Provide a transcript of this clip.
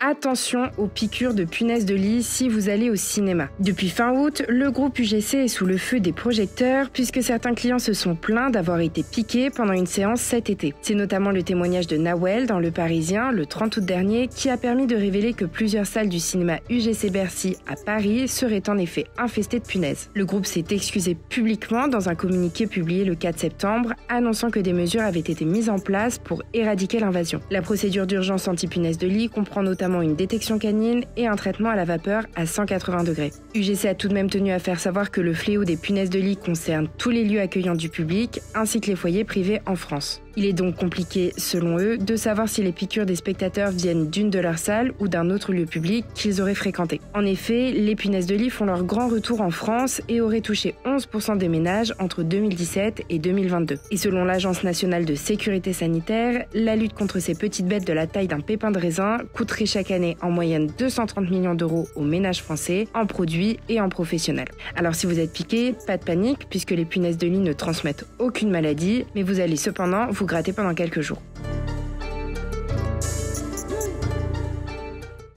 Attention aux piqûres de punaises de lit si vous allez au cinéma. Depuis fin août, le groupe UGC est sous le feu des projecteurs puisque certains clients se sont plaints d'avoir été piqués pendant une séance cet été. C'est notamment le témoignage de Nawel dans Le Parisien le 30 août dernier qui a permis de révéler que plusieurs salles du cinéma UGC Bercy à Paris seraient en effet infestées de punaises. Le groupe s'est excusé publiquement dans un communiqué publié le 4 septembre, annonçant que des mesures avaient été mises en place pour éradiquer l'invasion. La procédure d'urgence anti-punaises de lit comprend notamment une détection canine et un traitement à la vapeur à 180 degrés. UGC a tout de même tenu à faire savoir que le fléau des punaises de lit concerne tous les lieux accueillants du public ainsi que les foyers privés en France. Il est donc compliqué, selon eux, de savoir si les piqûres des spectateurs viennent d'une de leurs salles ou d'un autre lieu public qu'ils auraient fréquenté. En effet, les punaises de lit font leur grand retour en France et auraient touché 11% des ménages entre 2017 et 2022. Et selon l'Agence nationale de sécurité sanitaire, la lutte contre ces petites bêtes de la taille d'un pépin de raisin coûterait chaque année en moyenne 230 millions d'euros aux ménages français en produits et en professionnels. Alors si vous êtes piqué, pas de panique puisque les punaises de lit ne transmettent aucune maladie, mais vous allez cependant vous gratter pendant quelques jours.